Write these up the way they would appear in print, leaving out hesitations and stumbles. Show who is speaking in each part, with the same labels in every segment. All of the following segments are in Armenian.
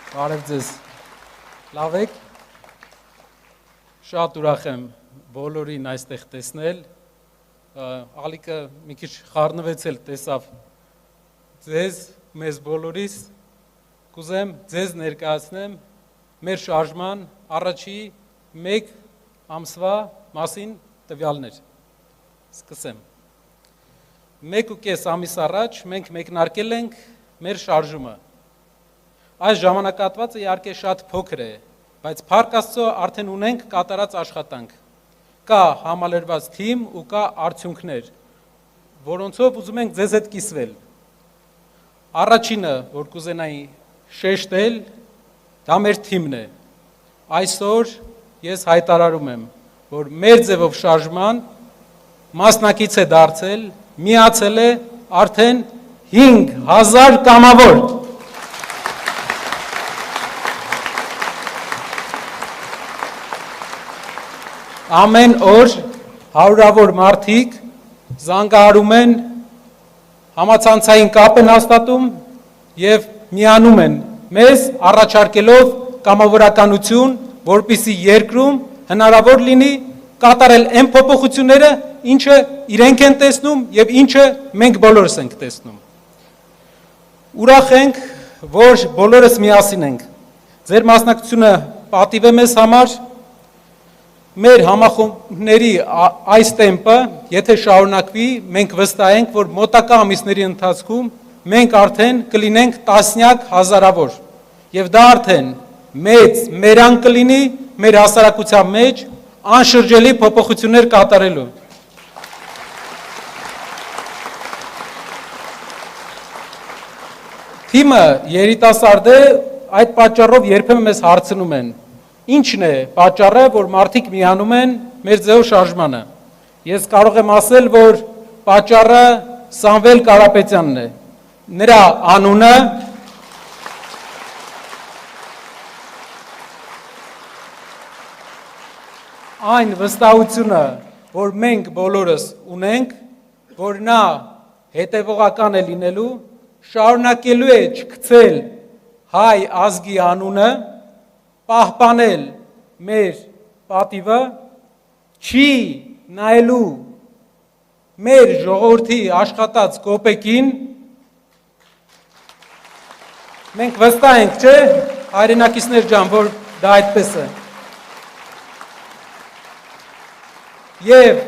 Speaker 1: Բարև ձեզ, լավ եք, շատ ուրախ եմ բոլորին այստեղ տեսնել, ալիքը մի քիչ խառնվեցել տեսավ ձեզ, մեզ բոլորիս, կուզեմ ձեզ ներկայացնեմ մեր շարժման առաջի մեկ ամսվա մասին տվյալներ, սկսեմ, 1.5 ամիս առաջ մենք մեկնարկել ենք մեր շարժումը, Այս ժամանակահատվածը իհարկե շատ փոքր է, բայց Փառք Աստծո արդեն ունենք կատարած աշխատանք։ Կա համալրված թիմ ու կա արդյունքներ, որոնցով ուզում ենք ձեզ հետ կիսվել։ Առաջինը, որ կուզենայի շեշտել, դա մեր թիմն է։ Այսօր ես հայտարարում եմ, որ մեր ձևով շարժման մասնակից է դարձել, միացել է արդեն 5000 կամավոր։ Ամեն օր հարյուրավոր մարդիկ զանգահարում են, համացանցային կապ են հաստատում և միանում են մեզ առաջարկելով կամավորականություն, որպեսզի երկրում հնարավոր լինի կատարել այն փոփոխությունները, ինչը իրենք են տեսնում և ինչը մենք բոլորս ենք տեսնում։ Ուրախ ենք, որ բոլորս միասին ենք։ Ձեր մասնակցությունը պատիվ է մեզ համար, Մեր համախոհների այս տեմպը, եթե շարունակվի, մենք վստահ ենք, որ մոտակա ամիսների ընթացքում մենք արդեն կլինենք տասնյակ հազարավոր եւ դա արդեն մեծ մերան կլինի մեր հասարակության մեջ անշրջելի փոփոխություններ կատարելու։ Թիմը երիտասարդ է, այդ պատճառով երբեմն մեզ հարցնում են Ինչն է պատճառը, որ մարդիկ միանում են մեր ձեւ շարժմանը։ Ես կարող եմ ասել, որ պատճառը Սամվել Կարապետյանն է։ Նրա անունը այն վստահությունը, որ մենք բոլորս ունենք, որ նա հետևողական է լինելու, շարունակելու է չգցել հայ ազգի անունը պահպանել մեր պատիվը, չի նայելու մեր ժողովրդի աշխատած կոպեկին, մենք վստահ ենք, չէ, հայրենակիցներ ջան, որ դա այդպես է։ Եվ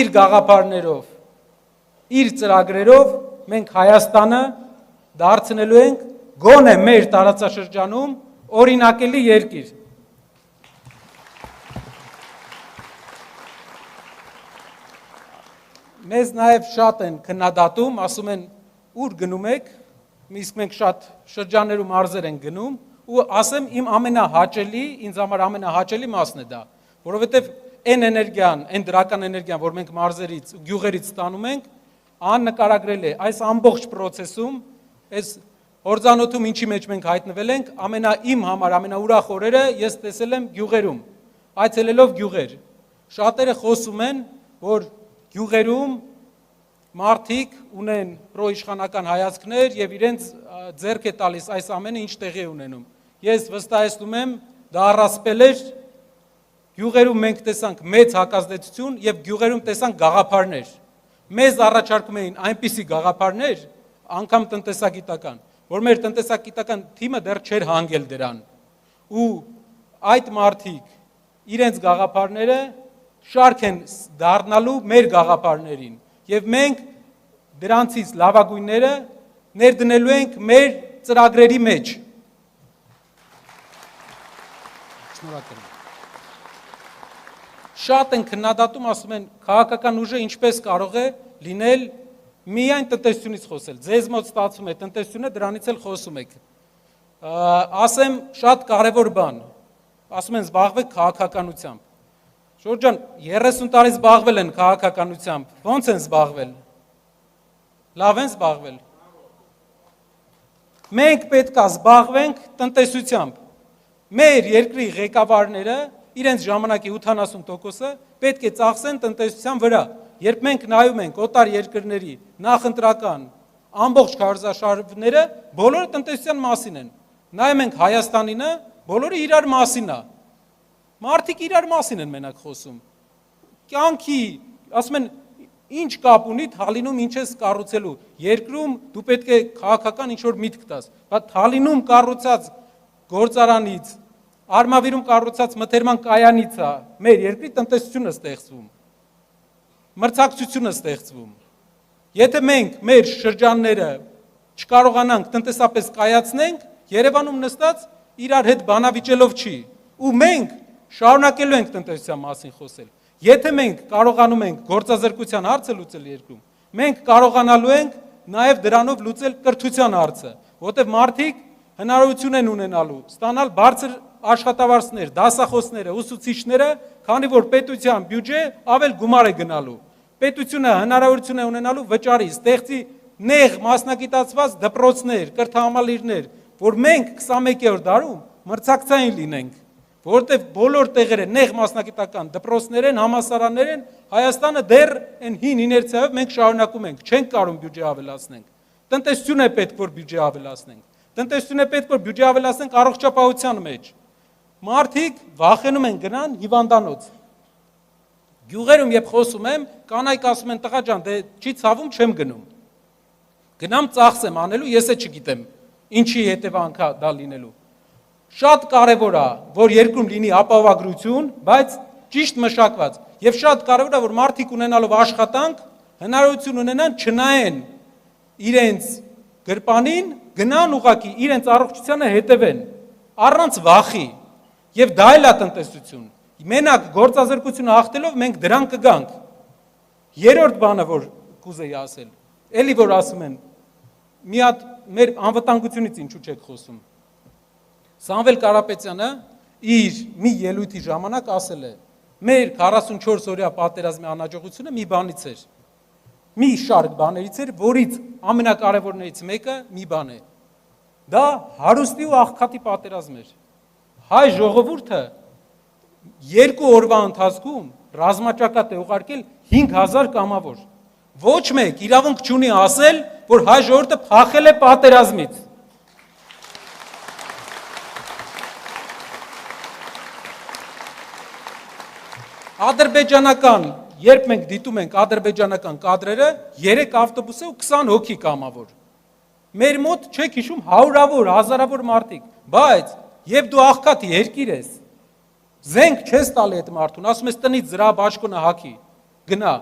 Speaker 1: իր գաղափարներով, իր ծրագրերով մենք Հայաստանը դարձնելու ենք գոնե մեր տարածաշրջանում օրինակելի երկիր։ Մեզ նաև շատ են քննադատում, ասում են ուր գնում եք, իսկ մենք շատ շրջաններում մարզեր ենք գնում, ու ասեմ իմ ամենահաճելի, ինձ համար ամենահաճելի մասն է դա, որովհետև այն էներգիան, այն դրական էներգիան, որ մենք մարզերից ու գյուղերից ստանում ենք, աննկարագրել է այս ամբողջ process-ում, այս Հորձանոթում ինչի մեջ մենք հայտնվել ենք, իմ համար ամենաուրախ օրերը ես տեսել եմ գյուղերում, այցելելով գյուղեր։ Շատերը խոսում են, որ գյուղերում մարդիկ ունեն պրոիշխանական հայացքներ և իրենց ձեռք է տալիս այս ամենը ինչ տեղի է ունենում։ Ես վստահեցնում եմ, դա առասպել էր, գյուղերում մենք տեսանք մեծ հակազդեցություն և գյուղերում տեսանք գաղափարներ։ Մեզ առաջարկում էին այնպիսի գաղափարներ, անգամ տնտեսագիտական, որ մեր տնտեսագիտական թիմը դեռ չէր հանգել դրան, ու այդ մարդիկ իրենց գաղափարները շարք են դառնալու մեր գաղափարներին, և մենք դրանցից լավագույնները ներդնելու ենք մեր ծրագրերի մեջ։ Շատ են քննադատում, ասում են, քաղաքական ուժը ինչպես կարող է լինել միայն տնտեսությունից խոսել, ձեզ մոտ ստացվում է տնտեսությունը, դրանից էլ խոսում եք։ Ասեմ շատ կարևոր բան, ասում են զբաղվեք քաղաքականությամբ։ Շորջ ջան, 30 տարի զբաղվել են քաղաքականությամբ, ոնց են զբաղվել։ Լավ են զբաղվել։ Մենք պետք է զբաղվենք տնտեսությամբ։ Մեր երկրի ղեկավարները իրենց ժամանակի 80%-ը պետք է ծախսեն տնտեսության վրա։ Երբ մենք նայում ենք օտար երկրների նախընտրական ամբողջ քարոզարշավները բոլորը տնտեսության մասին են։ նայում ենք Հայաստանինը, բոլորը իրար մասին է։ Մարդիկ իրար մասին են մենակ խոսում։ Կյանքի, ասում են, ինչ կապ ունի Թալինում ինչ ես կառուցելու։ Երկրում դու պետք է քաղաքական ինչ-որ միտք տաս, բայց Թալինում կառուցած գործարանից, Արմավիրում կառուցած մթերման կայանից է մեր երկրի տնտեսությունը ստեղծվում։ Մրցակցությունը ստեղծվում։ Եթե մենք մեր շրջանները չկարողանանք տնտեսապես կայացնենք, Երևանում նստած իրար հետ բանավիճելով չի։ Ու մենք շարունակելու ենք տնտեսության մասին խոսել։ Եթե մենք կարողանում ենք գործազրկության հարցը լուծել երկրում, մենք կարողանալու ենք նաև դրանով լուծել կրթության հարցը, որտեղ մարդիկ հնարավորություն են ունենալու ստանալ բարձր աշխատավարձներ, դասախոսները, ուսուցիչները, քանի որ պետության բյուջե ավել գումար է գնալու։ Պետությունը հնարավորություն է ունենալու վճարի, ստեղծի նեղ մասնագիտացված դպրոցներ, կրթահամալիրներ, որ մենք 21-րդ դարում մրցակցային լինենք, որովհետև բոլոր տեղերը նեղ մասնագիտական դպրոցներ են, համալսարաններ են, Հայաստանը դեռ այն հին իներցիայով մենք շարունակում ենք, չենք կարող բյուջե ավելացնենք։ Տնտեսություն է պետք, որ բյուջե ավելացնենք։ Տնտեսություն է պետք, որ բյուջե ավելացնենք առողջապահության մեջ։ Մարդիկ վախենում են գնան հիվանդանոց։ Գյուղերում երբ խոսում եմ, կանայք ասում են տղա ջան, դե չի ցավում, չեմ գնում։ Գնամ ծախսեմ անելու, ես է չգիտեմ, ինչի հետևանք դա լինելու։ Շատ կարևոր է, որ երկրում լինի ապահովագրություն, բայց ճիշտ մշակված։ Եվ շատ կարևոր է, որ մարդիկ ունենալով աշխատանք, հնարավորություն ունենան չնայեն իրենց գրպանին, գնան ուղակի իրենց առողջությանը հետևեն, առանց վախի։ Եվ դա էլ է տնտեսություն։ Մենակ գործազրկությունը հաղթելով մենք դրան կգանք։ Երրորդ բանը, որ կուզեի ասել, էլի որ ասում են, մի հատ մեր անվտանգությունից ինչու չեք խոսում։ Սամվել Կարապետյանը իր մի ելույթի ժամանակ ասել է. մեր 44 օրյա պատերազմի անհաջողությունը մի բանից էր։ Մի շարք բաներից էր, որից ամենակարևորներից մեկը մի բան է։ Դա հարուստի ու աղքատի պատերազմ էր։ Հայ ժողովուրդը 2 օրվա ընթացքում ռազմաճակատ է ուղարկել 5000 կամավոր։ Ոչ մեկ իրավունք չունի ասել, որ հայ ժողովուրդը փախել է պատերազմից։ Ադրբեջանական, երբ մենք դիտում ենք ադրբեջանական կադրերը, 3 ավտոբուս է ու 20 հոգի կամավոր։ Մեր մոտ չեք հիշում հարյուրավոր, հազարավոր մարդիկ, բայց երբ դու աղքատ երկիր ես, զենք չես տալի այդ մարդուն, ասում ես տնից զրահ-բաճկոնը հագի, գնա,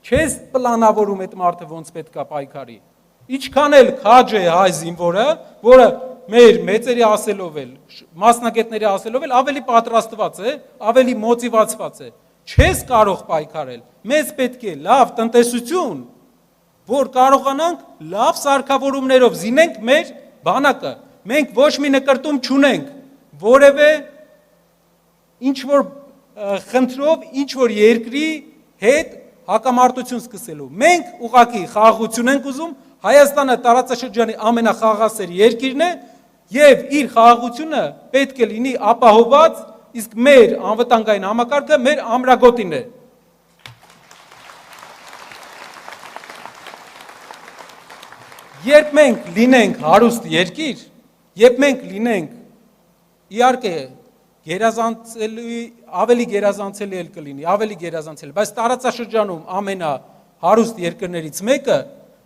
Speaker 1: չես պլանավորում այդ մարդը ոնց պետք է պայքարի։ Ինչքան էլ քաջ է հայ զինվորը, որը մեր մեծերի ասելով էլ, մասնագետների ասելով էլ ավելի պատրաստված է, ավելի մոտիվացված է։ Չես կարող պայքարել։ Մեզ պետք է լավ տնտեսություն, որ կարողանանք լավ սարքավորումներով զինենք մեր բանակը։ Մենք ոչ մի նկրտում չունենք, որևէ ինչ-որ խնդրով, ինչ-որ երկրի հետ հակամարտություն սկսելու։ Մենք ուղղակի խաղաղություն ենք ուզում, Հայաստանը տարածաշրջանի ամենախաղաղասեր երկիրն է եւ իր խաղաղությունը պետք է լինի ապահովված, իսկ մեր անվտանգային համակարգը մեր ամրագոտին է։ Երբ մենք լինենք հարուստ երկիր, երբ մենք լինենք իհարկե ավելի գերազանցելի էլ կլինի, ավելի գերազանցելի, բայց տարածաշրջանում ամենահարուստ երկրներից մեկը,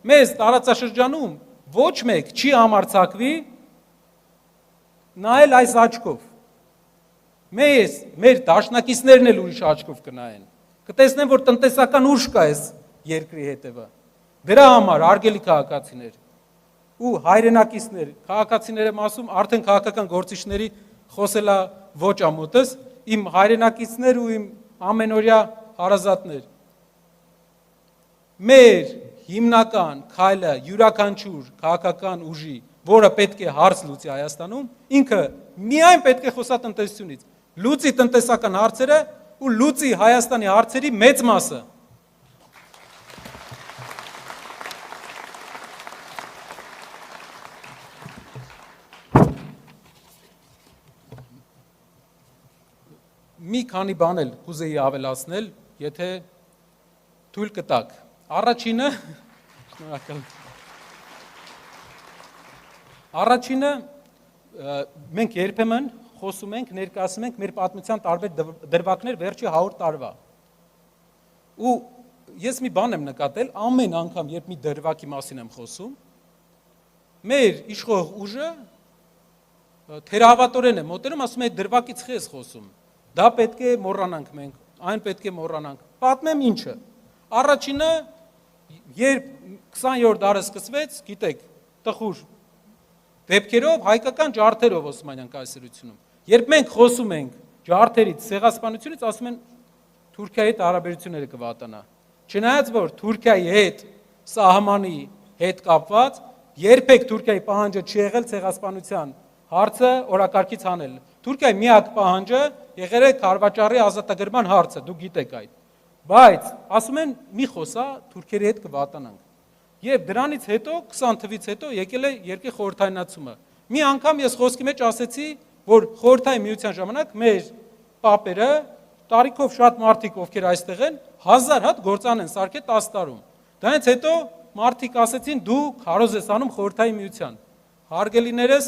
Speaker 1: մեզ տարածաշրջանում ոչ մեկ չի համարձակվի նայել այս աչքով։ Մեր դաշնակիցներն էլ ուրիշ աչքով կնայեն։ Կտեսնեն, որ տնտեսական ուժ կա այս երկրի հետևը։ Դրա համար արգելի քաղաքացիներ ու հայրենակիցներ, քաղաքացիները ասում, արդեն քաղաքական գործիչների խոսելա ոչ ամոթս, իմ հայրենակիցներ ու իմ ամենօրյա հարազատներ։ Մեր հիմնական քայլը յուրաքանչյուր քաղաքական ուժի, որը պետք է հարց լուծի Հայաստանում, ինքը միայն պետք է խոսա տնտեսությունից, լուծի տնտեսական հարցերը ու լուծի Հայաստանի հարցերի մեծ մասը։ Մի քանի բան էլ կուզեի ավելացնել, եթե թույլ կտաք։ Առաջինը մենք երբեմն խոսում ենք, ներկայացնում ենք մեր պատմության տարբեր դրվագներ վերջի 100 տարվա։ Ու ես մի բան եմ նկատել, ամեն անգամ, երբ մի դրվագի մասին եմ խոսում, մեր իշխող ուժը թերահավատորեն է մոտենում, ասում է դրվագից խի ես խոսում։ Դա պետք է մոռանանք մենք, այն պետք է մոռանանք։ Պատմեմ ինչը։ Առաջինը, երբ 20-րդ դարը սկսվեց, գիտեք, տխուր դեպքերով, հայկական ջարդերով Օսմանյան կայսրությունում։ Երբ մենք խոսում ենք ջարդերից, ցեղասպանությունից, ասում են Թուրքիայի հետ հարաբերությունները կվատանա։ Չնայած որ Թուրքիայի հետ սահմանի հետ կապված երբեք Թուրքիայի պահանջը չի եղել ցեղասպանության հարցը օրակարգից հանել։ Թուրքիայի միակ պահանջը եղել է Քարվաճարի ազատագրման հարցը, դուք գիտեք այդ։ Բայց ասում են մի խոսա թուրքերի հետ կվատանանք։ Եվ դրանից հետո 20 թվից հետո եկել է երկրի խորհրդայնացումը։ Մի անգամ ես խոսքի մեջ ասեցի, որ խորհրդային միության ժամանակ մեր պապերը տարիքով շատ մարդիկ ովքեր այստեղ են 1000 հատ գործան են սարքել 10 տարում։ Դրանից հետո մարդիկ ասեցին դու քարոզ ես անում խորհրդային միության։ Հարգելիներս,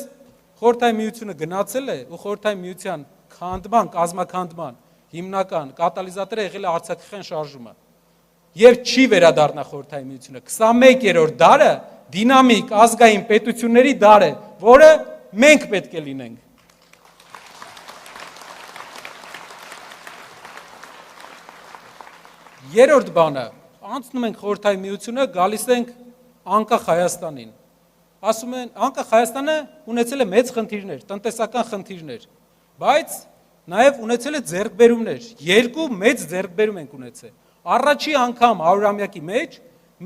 Speaker 1: խորհրդային միությունը գնացել է ու խորհրդային միության քանդման, կազմաքանդման հիմնական կատալիզատորը եղել է Արցախյան շարժումը։ Եվ չի վերադառնա խորհրդային միությունը։ 21-րդ դարը դինամիկ ազգային պետությունների դար է, որը մենք պետք է լինենք։ Երրորդ բանը, անցնում ենք խորհրդային միությունը, գալիս ենք անկախ Հայաստանին։ Ասում են, անկախ Հայաստանը ունեցել է մեծ խնդիրներ, տնտեսական խնդիրներ, բայց նաև ունեցել է ձեռքբերումներ, երկու մեծ ձեռքբերում ենք ունեցել։ Առաջի անգամ 100-ամյակի մեջ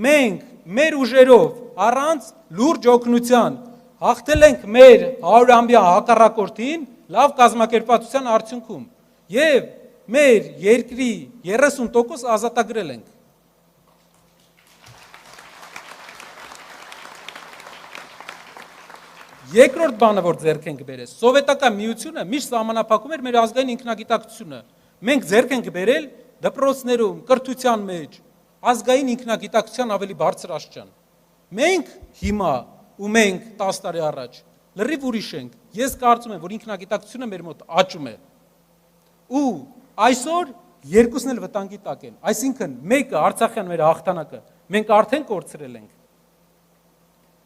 Speaker 1: մենք մեր ուժերով առանց լուրջ օգնության հաղթել ենք մեր 100-ամյա հակառակորդին լավ կազմակերպվածության արդյունքում եւ մեր երկրի 30% ազատագրել ենք։ Երկրորդ բանը, որ ձեռք ենք բերել, սովետական միությունը միշտ սահմանափակում էր մեր ազգային ինքնագիտակցությունը։ Մենք ձեռք ենք բերել դպրոցներում, կրթության մեջ, ազգային ինքնագիտակցության ավելի բարձր աստիճան։ Մենք հիմա ու մենք 10 տարի առաջ լրիվ ուրիշ ենք։ Ես կարծում եմ, որ ինքնագիտակցությունը մեր մոտ աճում է։ Ու այսօր երկուսն էլ վտանգի տակ են։ Այսինքն մեկը Արցախյան մեր հաղթանակը մենք արդեն կորցրել ենք։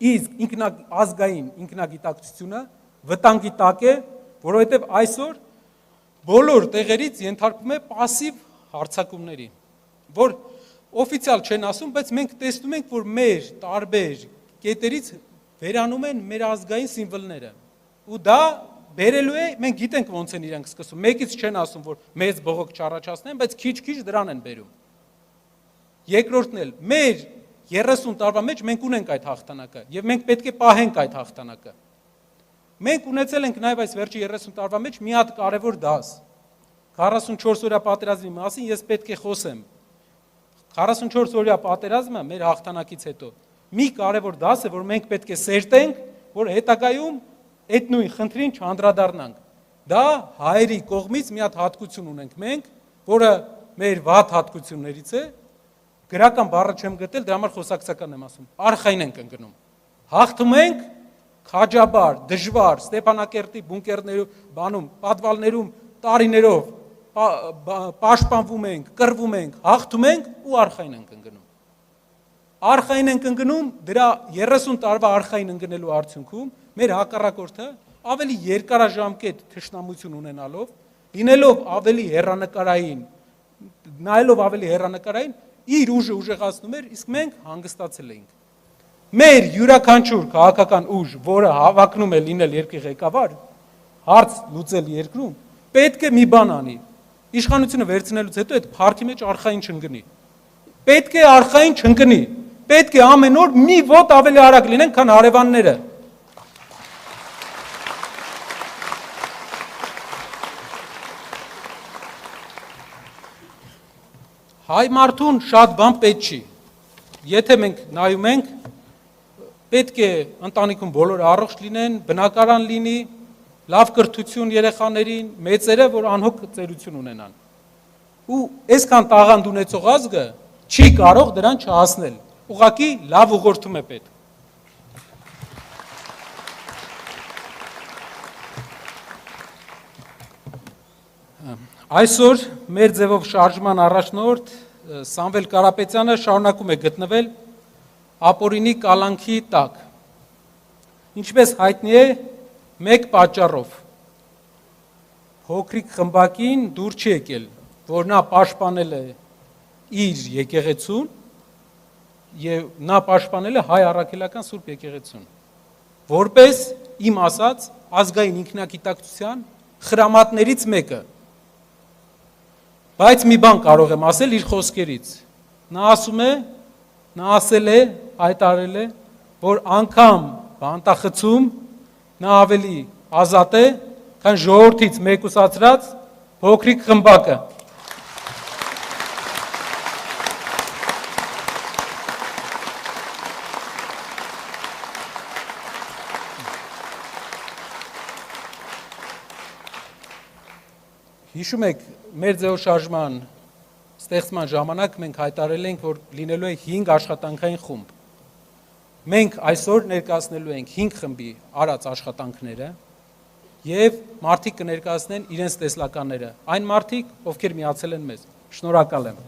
Speaker 1: Իսկ ազգային ինքնագիտակցությունը վտանգի տակ է, որովհետև այսօր բոլոր տեղերից ենթարկվում է пассив հարցակումների, որ օֆիցիալ չեն ասում, բայց մենք տեսնում ենք, որ մեր տարբեր կետերից վերանում են մեր ազգային սիմվոլները։ Ու դա բերելու է, մենք գիտենք ոնց են իրենք սկսում։ Մեկից չեն ասում, որ մեծ բողոք չառաջացնեն, բայց քիչ-քիչ դրան են բերում։ Երկրորդն էլ մեր 30 տարվա մեջ մենք ունենք այդ հաղթանակը եւ մենք պետք է պահենք այդ հաղթանակը։ Մենք ունեցել ենք նաեւ այս վերջի 30 տարվա մեջ մի հատ կարևոր դաս։ 44-օրյա պատերազմի մասին ես պետք է խոսեմ։ 44-օրյա պատերազմը մեր հաղթանակից հետո մի կարևոր դաս է, որ մենք պետք է սերտենք, որ հետագայում այդ նույն խնդրին չանդրադառնանք։ Դա հայերի կողմից մի հատ հատկություն ունենք մենք, որը մեր վատ հատկություններից է։ Գրական բառը չեմ գտել, դրա համար խոսակցական եմ ասում։ Արխային ենք ընկնում։ Հաղթում ենք քաջաբար, դժվար, Ստեփանակերտի բունկերներում, բանում, պատվալներում տարիներով պաշտպանվում ենք, կռվում ենք, հաղթում ենք ու արխային ենք ընկնում։ Արխային ենք ընկնում, դրա 30 տարվա արխային ընկնելու արդյունքում մեր հակառակորդը ավելի երկարաժամկետ թշնամություն ունենալով, լինելով ավելի հեռանկարային, նայելով ավելի հեռանկարային իր ուժը ուժեղացնում էր, իսկ մենք հանգստացել էինք։ Մեր յուրաքանչյուր քաղաքական ուժ, որը հավակնում է լինել երկրի ղեկավար, հարց լուծել երկրում, պետք է մի բան անի։ Իշխանությունը վերցնելուց հետո այդ փառքի մեջ արխային չընկնի։ Պետք է արխային չընկնի։ Պետք է ամեն օր մի ոտ ավելի արագ լինեն, քան հարևանները։ Հայ մարդուն շատ բան պետք չի։ Եթե մենք նայում ենք, պետք է ընտանիքում բոլորը առողջ լինեն, բնակարան լինի, լավ կրթություն երեխաներին, մեծերը, որ անհոգ ծերություն ունենան։ Ու այսքան տաղանդ ունեցող ազգը չի կարող դրան չհասնել։ Ուղղակի լավ ուղղորդում է պետք։ Այսօր մեր ձևով շարժման առաջնորդ Սամվել Կարապետյանը շարունակում է գտնվել ապօրինի կալանքի տակ։ Ինչպես հայտնի է, մեկ պատճառով փոքրիկ խմբակին դուր չի եկել, որ նա պաշտպանել է իր եկեղեցուն եւ նա պաշտպանել է հայ առաքելական Սուրբ եկեղեցուն, որպես իմ ասած ազգային ինքնագիտակցության խրամատներից մեկը։ Բայց մի բան կարող եմ ասել իր խոսքերից։ Նա ասել է, հայտարարել է, որ անգամ բանտախցում նա ավելի ազատ է, քան ժողովրդից մեկուսացրած փոքրիկ խմբակը։ Հիշում եք, մեր ձեւով շարժման ստեղծման ժամանակ մենք հայտարարել ենք, որ լինելու է 5 աշխատանքային խումբ։ Մենք այսօր ներկայացնելու ենք 5 խմբի արած աշխատանքները եւ մարդիկ կներկայացնեն իրենց տեսլականները, այն մարդիկ, ովքեր միացել են մեզ։ Շնորհակալ եմ։